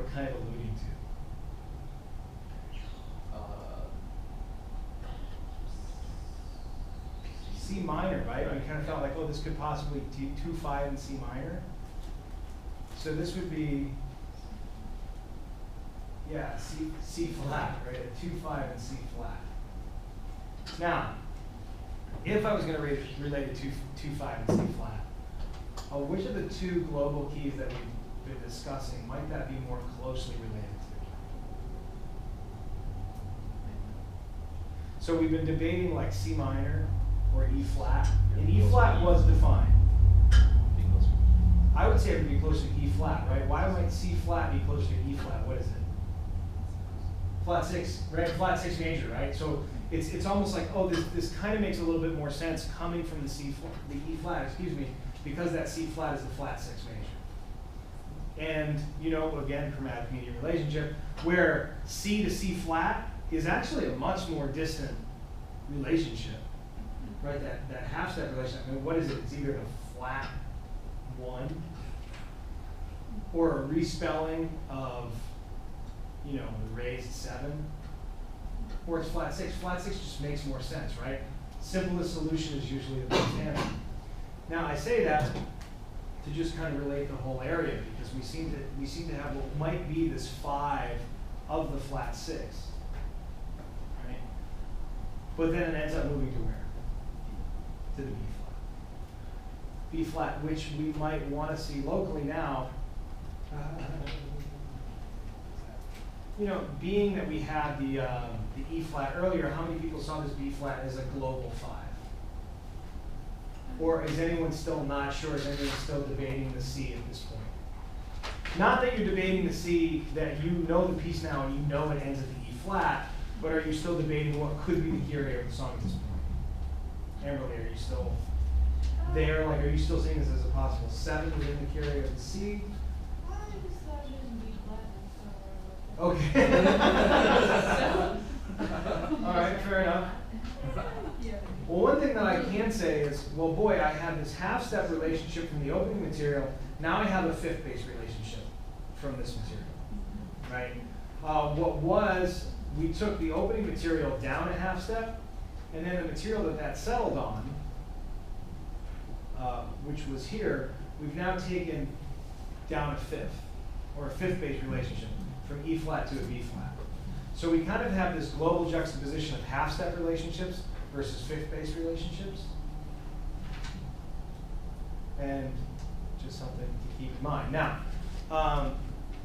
we're kind of alluding to? C minor, right? We kind of felt like, oh, this could possibly be 2-5 in C minor. So this would be, yeah, C flat, right? A 2-5 in C flat. Now, if I was going to relate a 2-5 in C flat, which of the two global keys that we've been discussing might that be more closely related to? So we've been debating like C minor or E flat, and E flat was defined. I would say it would be closer to E flat, right? Why might C flat be closer to E flat? What is it? Flat 6, right? Flat 6 major, right? So it's almost like, oh, this kind of makes a little bit more sense coming from the E flat, excuse me, because that C flat is the flat 6 major. And you know, again, chromatic median relationship, where C to C flat is actually a much more distant relationship, right? That half step relationship. I mean, what is it? It's either a flat 1 or a respelling of, you know, the raised 7, or it's flat 6. Flat 6 just makes more sense, right? Simplest solution is usually the best answer. Now I say that to just kind of relate the whole area, because we seem to have what might be this 5 of the flat 6, right? But then it ends up moving to where? To the B flat. B flat, which we might want to see locally now. You know, being that we had the E flat earlier, how many people saw this B flat as a global 5? Or is anyone still not sure? Is anyone still debating the C at this point? Not that you're debating the C, that you know the piece now and you know it ends at the E flat, but are you still debating what could be the key area of the song at this point? Amberly, are you still there? Like, are you still seeing this as a possible 7 within the key area of the C? Okay. All right, fair enough. Well, one thing that I can say is, well, boy, I had this half-step relationship from the opening material. Now I have a fifth base relationship from this material, right? What was, we took the opening material down a half step, and then the material that settled on, which was here, we've now taken down a fifth, or a fifth base relationship, from E flat to a B flat. So we kind of have this global juxtaposition of half-step relationships versus fifth base relationships. And just something to keep in mind. Now,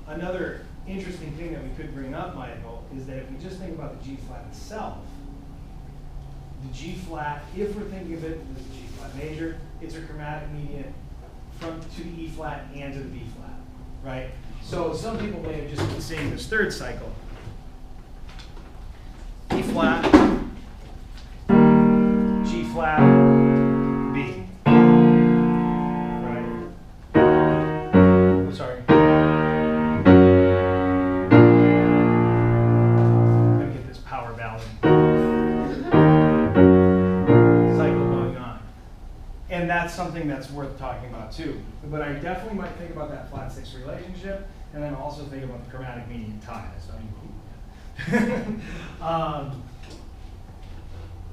another interesting thing that we could bring up, Michael, is that if we just think about the G flat itself, the G flat, if we're thinking of it as a G flat major, it's a chromatic median from to the E flat and to the B flat, right? So some people may have just been seeing this third cycle. E flat, G flat, B. Right? Oh, sorry. Let me get this power ballad cycle going on. And that's something that's worth talking about too. But I definitely might think about that flat 6 relationship, and then also think about the chromatic median tie. That's not even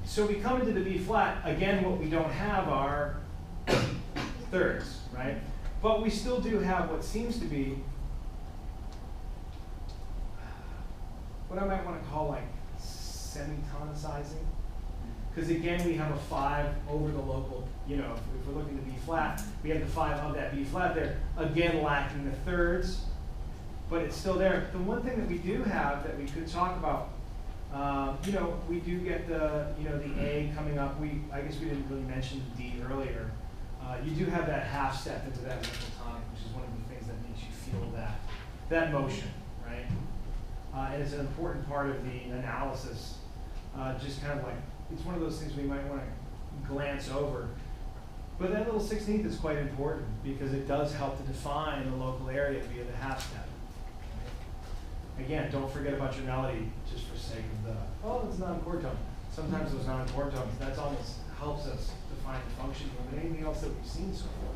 so we come into the B flat, again, what we don't have are thirds, right? But we still do have what seems to be what I might want to call like semitonicizing. Because again, we have a 5 over the local, you know, if we're looking at the B flat, we have the 5 of that B flat there, again lacking the thirds, but it's still there. The one thing that we do have that we could talk about, you know, we do get the, you know, the A coming up. I guess we didn't really mention the D earlier. You do have that half step into that mental tonic, which is one of the things that makes you feel that motion, right? And it's an important part of the analysis. Just kind of like, it's one of those things we might want to glance over. But that little 16th is quite important because it does help to define the local area via the half step. Again, don't forget about your melody just for sake of the, oh, it's non-chord tone. Sometimes those non-chord tones, that almost helps us define the function more than anything else that we've seen so far.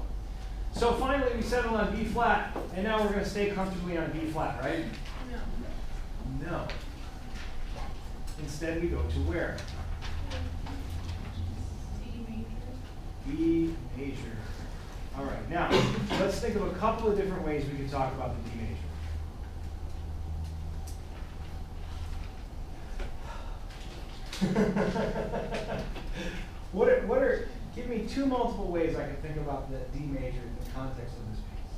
So finally we settle on B flat, and now we're going to stay comfortably on B flat, right? No. No. Instead we go to where? B major. All right, now let's think of a couple of different ways we could talk about the D major. Give me two multiple ways I can think about the D major in the context of this piece.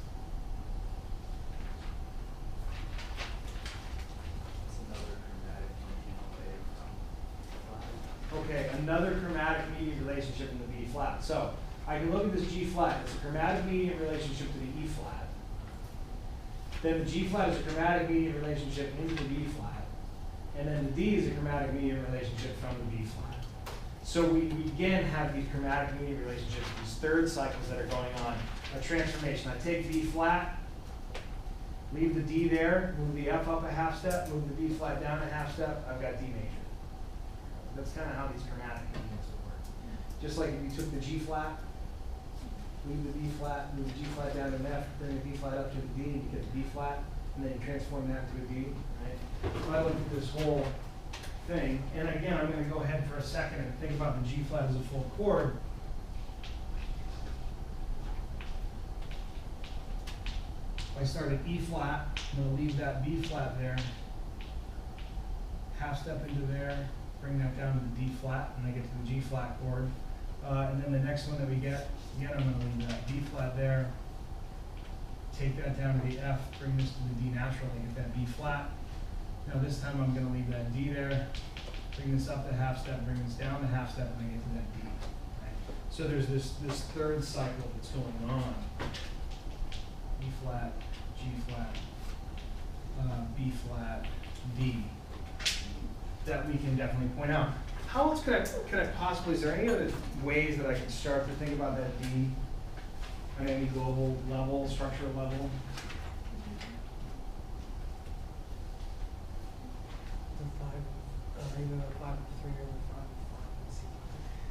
Okay, another chromatic median relationship in the B flat. So I can look at this G flat. It's a chromatic median relationship to the E flat. Then the G flat is a chromatic median relationship into the B flat. And then the D is a chromatic median relationship from the B flat. So we again have these chromatic median relationships, these third cycles that are going on. A transformation. I take B flat, leave the D there, move the F up a half step, move the B flat down a half step, I've got D major. That's kind of how these chromatic medians would work. Just like if you took the G flat, leave the B flat, move the G flat down to an F, bring the B flat up to the D, and you get the B flat, and then you transform that to a D, right? So I look at this whole thing, and again, I'm going to go ahead for a second and think about the G flat as a full chord. If I start at E flat, I'm going to leave that B flat there, half step into there, bring that down to the D flat, and I get to the G flat chord. And then the next one that we get, again, I'm going to leave that D flat there, take that down to the F, bring this to the D natural, and get that B flat. Now this time I'm going to leave that D there, bring this up the half step, bring this down the half step, and I get to that D. Right? So there's this third cycle that's going on. E flat, G flat, B flat, D, that we can definitely point out. How else could I possibly, is there any other ways that I can start to think about that D on any global level, structural level?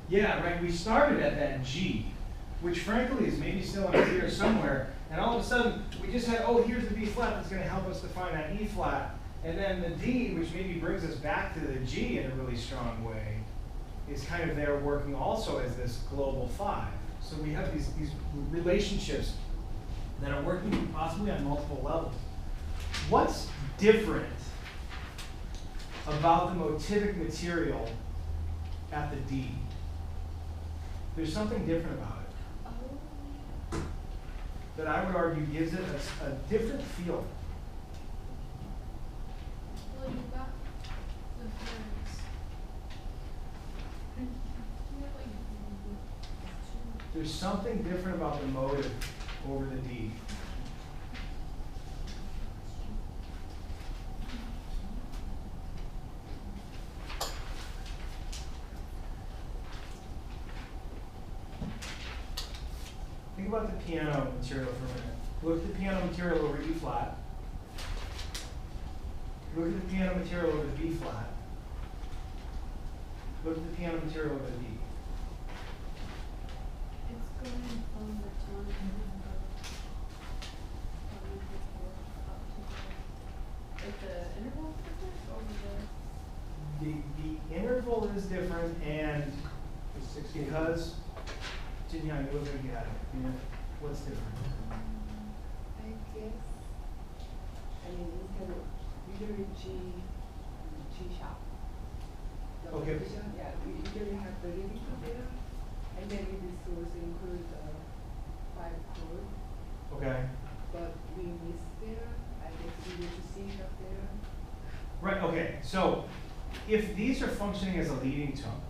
Yeah, right, we started at that G, which frankly is maybe still in here somewhere, and all of a sudden we just had, oh, here's the B flat that's going to help us define that E flat, and then the D, which maybe brings us back to the G in a really strong way, is kind of there working also as this global 5. So we have these relationships that are working possibly on multiple levels. What's different about the motivic material at the D? There's something different about it that I would argue gives it a different feel. Well, you've got the thirds. There's something different about the motive over the D. Think about the piano material for a minute. Look at the piano material over E flat. Look at the piano material over the B flat. Look at the piano material over the D. It's going from the tonic like the interval is different over The interval is different, and because Jinhyang, you're looking at it. Yeah. What's different? I guess, instead of usually G sharp. Okay. Yeah, we usually have the leading there, and then we also include 5 chord. Okay. But we miss there. I guess we need to C sharp there. Right, okay. So if these are functioning as a leading tone,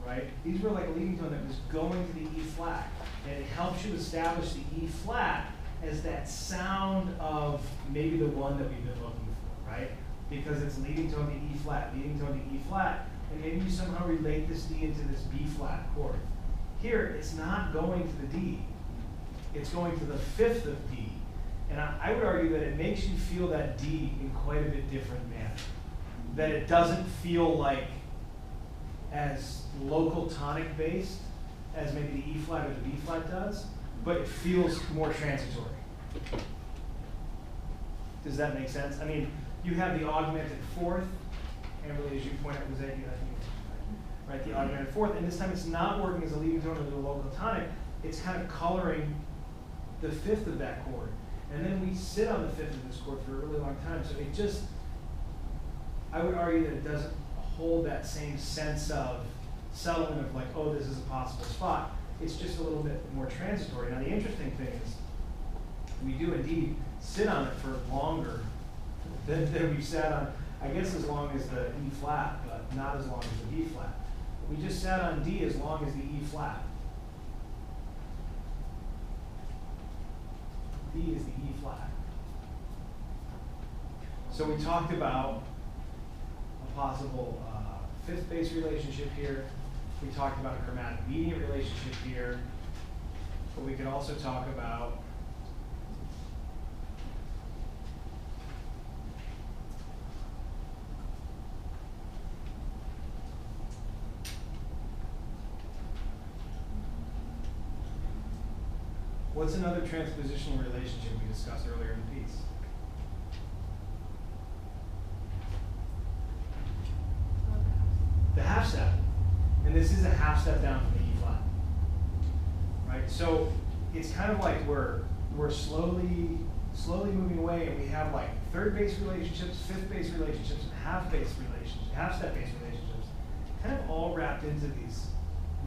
right? These were like a leading tone that was going to the E flat, and it helps you establish the E flat as that sound of maybe the one that we've been looking for, right? Because it's leading tone to E flat, leading tone to E flat, and maybe you somehow relate this D into this B flat chord. Here, it's not going to the D. It's going to the 5th of D. And I would argue that it makes you feel that D in quite a bit different manner. That it doesn't feel like as local tonic based as maybe the E flat or the B flat does, but it feels more transitory. Does that make sense? I mean, you have the augmented fourth, and really, as you point out, was that you, I think, right? The augmented fourth, and this time it's not working as a leading tone of the local tonic. It's kind of coloring the fifth of that chord, and then we sit on the fifth of this chord for a really long time. So it just, I would argue that it doesn't hold that same sense of settlement of like, oh, this is a possible spot. It's just a little bit more transitory. Now, the interesting thing is, we do indeed sit on it for longer than we've sat on, I guess, as long as the E flat, but not as long as the B flat. We just sat on D as long as the E flat. D is the E flat. So we talked about a possible fifth bass relationship here. We talked about a chromatic median relationship here. But we could also talk about what's another transpositional relationship we discussed earlier in the piece? The half step. And this is a half step down from the E flat. Right? So it's kind of like we're slowly moving away, and we have like third bass relationships, fifth bass relationships, and half step bass relationships, kind of all wrapped into these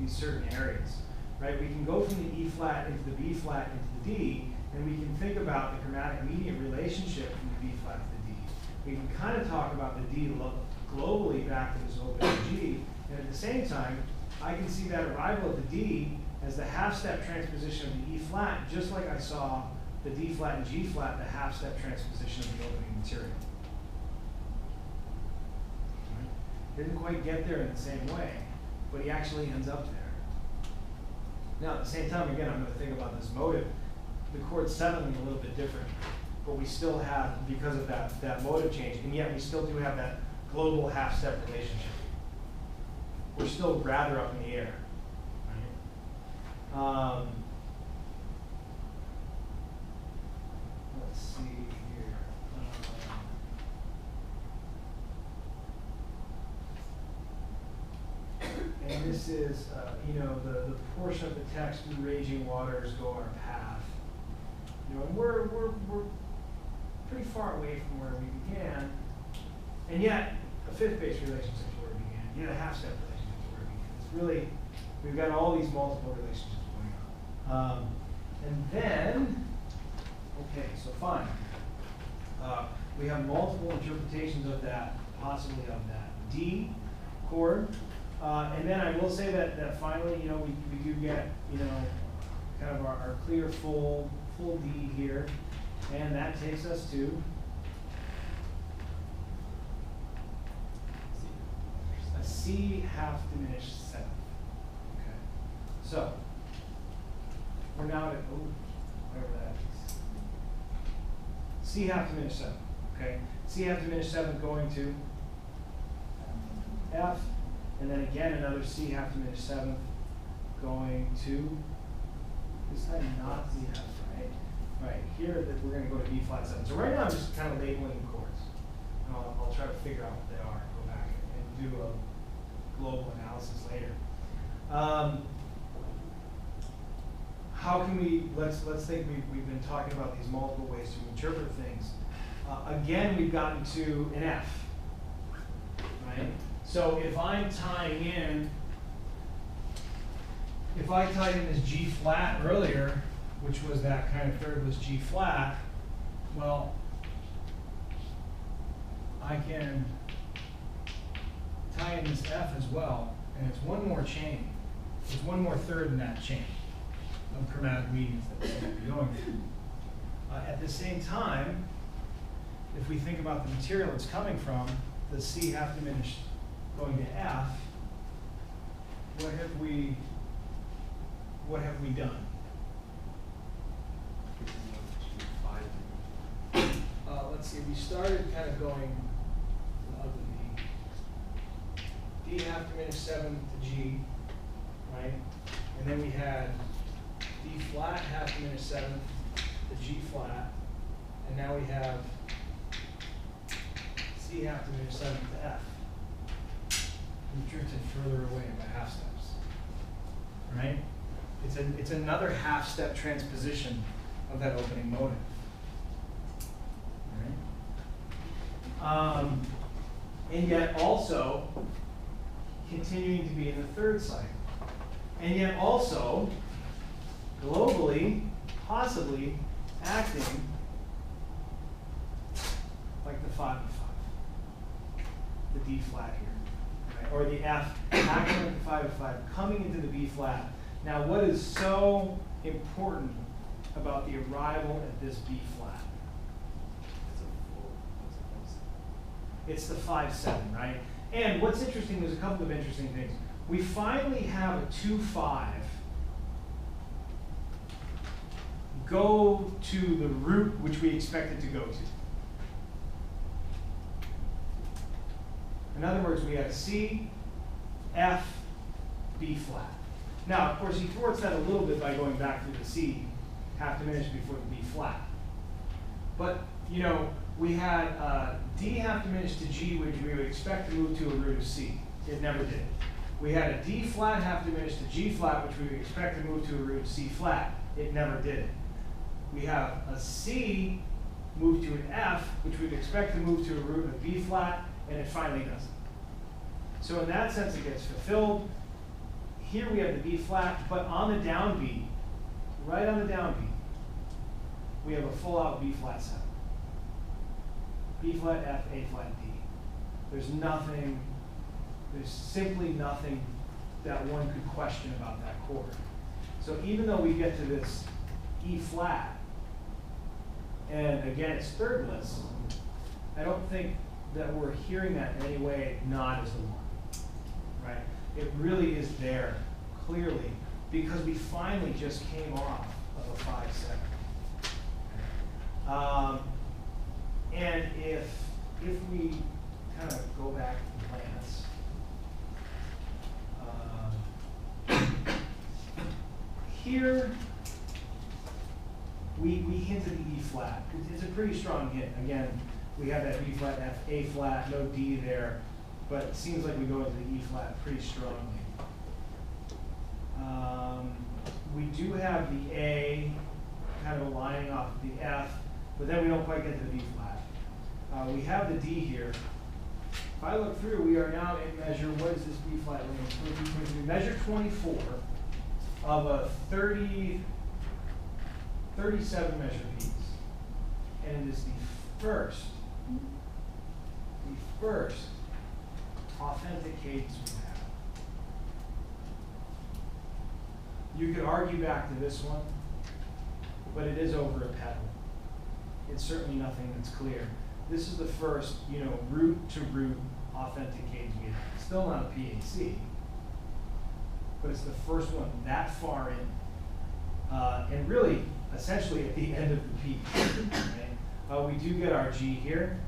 certain areas. Right? We can go from the E flat into the B flat into the D, and we can think about the chromatic median relationship from the B flat to the D. We can kind of talk about the D globally back to this open G, and at the same time, I can see that arrival at the D as the half-step transposition of the E flat, just like I saw the D flat and G flat, the half-step transposition of the opening material. Right? Didn't quite get there in the same way, but he actually ends up there. Now, at the same time, again, I'm going to think about this motive. The chord's settling a little bit different, but we still have, because of that motive change, and yet we still do have that global half-step relationship. We're still rather up in the air. Right? Let's see here. And this is, the portion of the text, "We raging waters go our path." And we're pretty far away from where we began, and yet a fifth bass relationship to where we began, yet a half-step relationship to where we began. It's really, we've got all these multiple relationships going on. And then, okay, so fine. We have multiple interpretations of that, possibly of that D chord. And then I will say that finally, we do get, kind of our clear full D here. And that takes us to a C half diminished seventh. Okay. So we're now at, whatever that is. C half diminished seventh. Okay. C half diminished seventh going to F, and then again another C half diminished seventh going to, this time not Z half, right? Right, here that we're going to go to B flat 7. So right now I'm just kind of labeling the chords. And I'll try to figure out what they are and go back and do a global analysis later. How can we, let's think we've been talking about these multiple ways to interpret things. Again, we've gotten to an F, right? So if I'm tying in, if I tied in this G flat earlier, which was that kind of thirdless G flat, well, I can tie in this F as well, and it's one more chain. It's one more third in that chain of chromatic medians that we're going to be going through. At the same time, if we think about the material it's coming from, the C half diminished going to F, what have we done? Let's see, we started kind of going D half diminished 7 to G, right? And then we had D flat, half diminished seventh, the G flat, and now we have C half diminished seventh to F. We've drifted further away by half steps, right? It's another half step transposition of that opening motive, right? And yet also continuing to be in the third cycle, and yet also globally, possibly acting like the 5 and 5, the D flat here, right? Or the F acting like the 5 and 5, coming into the B flat. Now, what is so important about the arrival at this B flat? It's the 5-7, right? And what's interesting, there's a couple of interesting things. We finally have a 2-5 go to the root which we expect it to go to. In other words, we have C, F, B flat. Now, of course, he thwarts that a little bit by going back through the C, half diminished before the B flat. But, you know, we had D half diminished to G, which we would expect to move to a root of C. It never did. We had a D flat half diminished to G flat, which we would expect to move to a root of C flat. It never did it. We have a C move to an F, which we'd expect to move to a root of B flat, and it finally doesn't. So in that sense, it gets fulfilled. Here we have the B flat, but on the downbeat, right on the downbeat, we have a full out B flat 7. B flat, F, A flat, D. There's nothing, there's simply nothing that one could question about that chord. So even though we get to this E flat, and again it's thirdless, I don't think that we're hearing that in any way not as the one, right? It really is there, clearly, because we finally just came off of a 5-7. And if we kind of go back and glance, here we hint at the E flat. It's a pretty strong hint. Again, we have that B flat, F, A flat, no D there, but it seems like we go into the E flat pretty strongly. We do have the A kind of aligning off of the F, but then we don't quite get to the B flat. We have the D here. If I look through, we are now in measure, what is this B flat range? We measure 24 of a 37 measure piece. And it is the first authentic cadence we have. You could argue back to this one, but it is over a pedal. It's certainly nothing that's clear. This is the first, you know, root to root authentic cadence we have. Still not a PAC, but it's the first one that far in, and really, essentially at the end of the piece. Right? We do get our G here,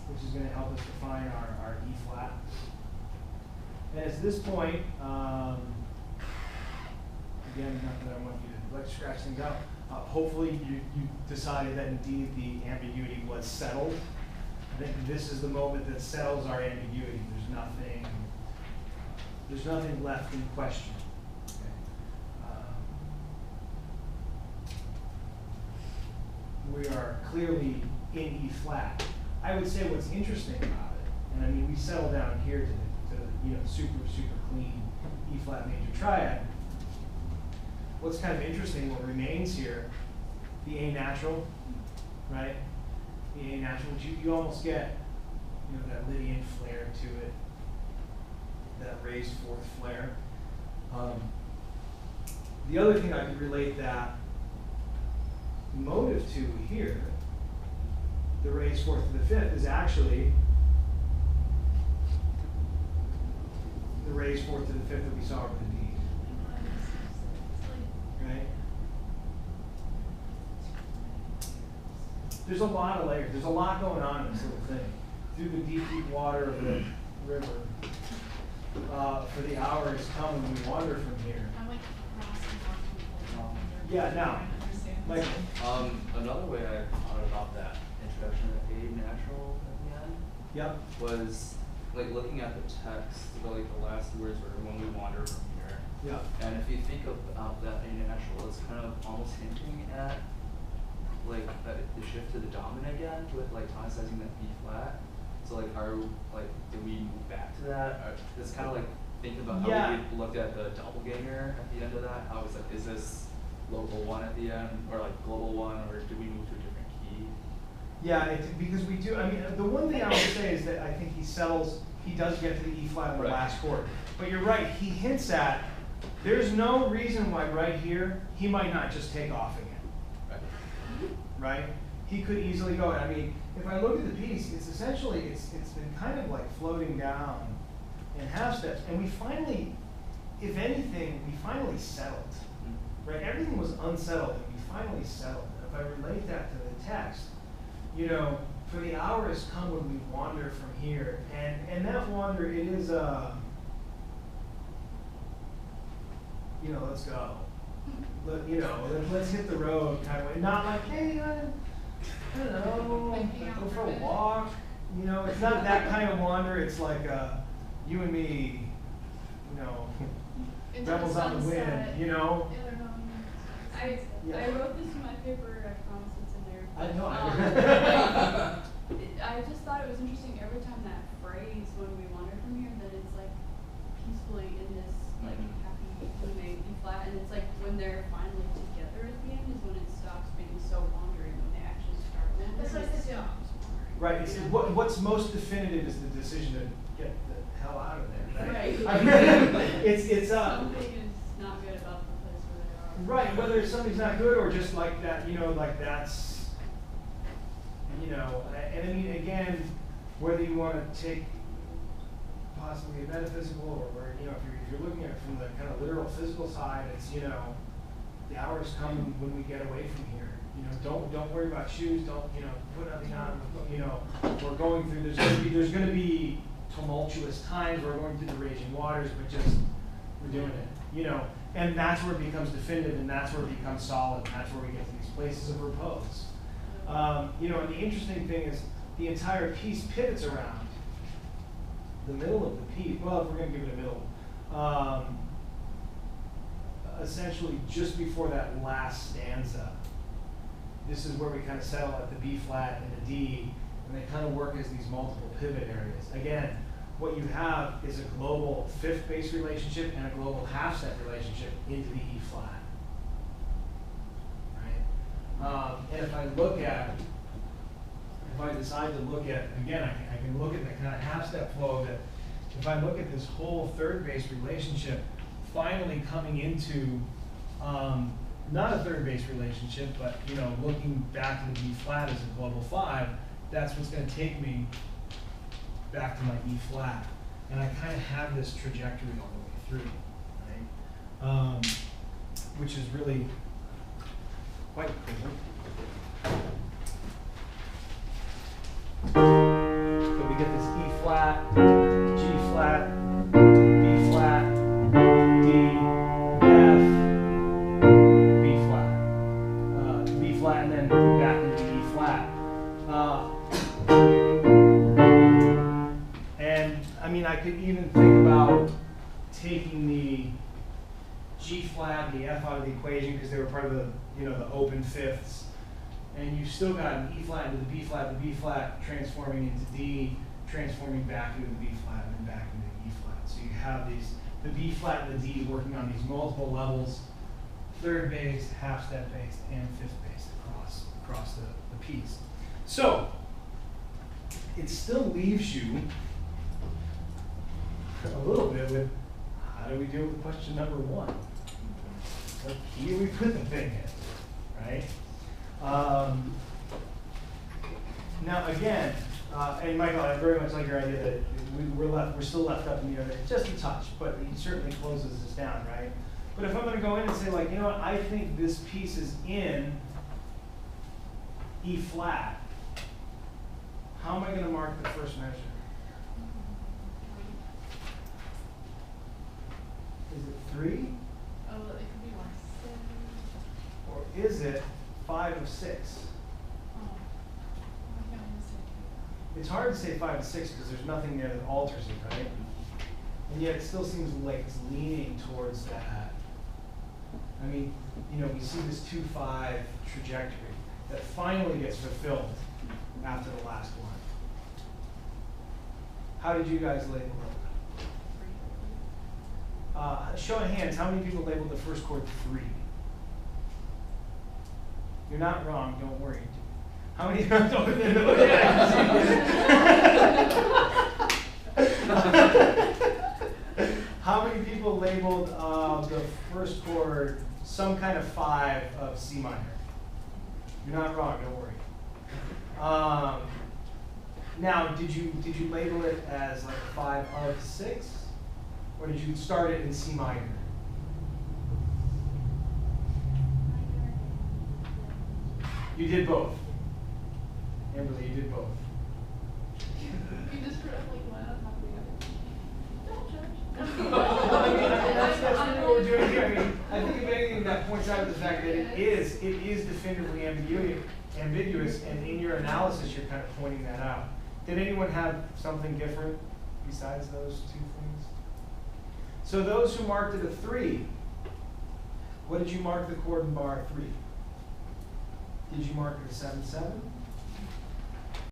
which is going to help us define our E flat. And at this point, again, not that I want you to like scratch things out. Hopefully you decided that indeed the ambiguity was settled. I think this is the moment that settles our ambiguity. There's nothing left in question. Okay. We are clearly in E flat. I would say what's interesting about it, and I mean we settle down here to you know super clean E flat major triad. What's kind of interesting, what remains here, the A natural, right? The A natural, which you almost get, you know, that Lydian flair to it, that raised fourth flare. The other thing I could relate that motive to here, the raised fourth to the fifth, is actually the raised fourth to the fifth that we saw over the D. Right? There's a lot of layers. There's a lot going on in this little thing. Through the deep water of the river, for the hours come when we wander from here. I like crossing off people. Yeah, now, trying to understand like, this. Another way I thought about that introduction of A natural at the end yep, was like looking at the text, like the last words were when we wander from here. yeah. And if you think of that A natural, it's kind of almost hinting at like the shift to the dominant again with like tonicizing that B flat. So like do we move back to that? Or it's kind of like thinking about how Yeah. we looked at the doppelganger at the end of that. How it's like, is this local one at the end or like global one, or do we move to a different key? Yeah, because we do, I mean, the one thing I would say is that I think he does get to the E flat in the Right. last chord. But you're right, he hints at, there's no reason why right here, he might not just take off again, Right. right? He could easily go, I mean, if I look at the piece, it's essentially, it's been kind of like floating down in half steps. And we finally, if anything, we finally settled. Right, everything was unsettled, and we finally settled. And if I relate that to the text, you know, for the hour has come when we wander from here, and that wander, it is you know, let's go. Let's hit the road kind of way. Not like, hey, I don't know, Hiking out go for for a a minute. walk. You know, it's not that kind of wander. It's like you and me, you know, Into rebels on the wind. sunset. You know. Yeah, I don't know. Yeah. I wrote this in my paper, I promise it's in there. I know. I just thought it was interesting every time that phrase, when we wander from here, that it's like peacefully in this like happy roommate E flat, and it's like when they're finally together at the end is when it stops being so wandering, when they actually start wandering. That's what I said, it yeah. stops wandering, Right. It's, you know? what's most definitive is the decision to get the hell out of there. Right. Right. I mean, it's Something is not good about the place where they are. right. Whether something's not good or just like that, you know, like that's, you know, and I mean again, whether you want to take possibly a metaphysical or where, you know, if you're looking at it from the kind of literal physical side, it's, you know, the hours come when we get away from here. You know, don't worry about shoes. Don't, you know, put nothing on. You know, we're going through. There's going to be tumultuous times. We're going through the raging waters, but just we're doing it. You know, and that's where it becomes definitive, and that's where it becomes solid, and that's where we get to these places of repose. You know, and the interesting thing is the entire piece pivots around the middle of the piece. Well, if we're going to give it a middle. Essentially, just before that last stanza, this is where we kind of settle at the B flat and the D, and they kind of work as these multiple pivot areas. Again, what you have is a global fifth bass relationship and a global half step relationship into the E flat. Right? And if I decide to look at, again, I can look at the kind of half step flow of it. If I look at this whole third bass relationship, finally coming into not a third bass relationship, but you know, looking back to the B flat as a global 5, that's what's going to take me back to my E flat, and I kind of have this trajectory all the way through, right? Which is really quite cool. So we get this E flat, G flat, B flat, D, F, B flat, and then back into E flat. And I mean, I could even think about taking the G flat and the F out of the equation because they were part of the, you know, the open fifths. And you've still got an E flat into the B flat transforming into D, transforming back into the B flat, and then back into the E flat. So you have these, the B flat and the D working on these multiple levels, third bass, half step bass, and fifth bass across the piece. So it still leaves you a little bit with, how do we deal with question number 1? What key do we put the thing in, right? Now again, and Michael, I very much like your idea that we're still left up in the air just a touch, but it certainly closes us down, right? But if I'm going to go in and say, like, you know what, I think this piece is in E flat, how am I going to mark the first measure? Is it 3? Oh, it could be like 7. 5 of 6? Oh, why can't we just say two? It's hard to say 5 of 6 because there's nothing there that alters it, right? And yet it still seems like it's leaning towards that. I mean, you know, we see this 2-5 trajectory that finally gets fulfilled after the last one. How did you guys label it? Show of hands, how many people labeled the first chord 3? You're not wrong, don't worry. How many? How many people labeled the first chord some kind of 5 of C minor? You're not wrong, don't worry. Now, did you label it as like a 5 of 6? Or did you start it in C minor? You did both. Amberly, you did both. You just put up like one on top of the other. Don't judge. No, I mean, that's really what we're doing here. I mean, I think if anything that points out the fact that it is definitively ambiguous, and in your analysis you're kind of pointing that out. Did anyone have something different besides those 2 things? So those who marked it a 3, what did you mark the chord in bar 3? Did you mark it a 7-7?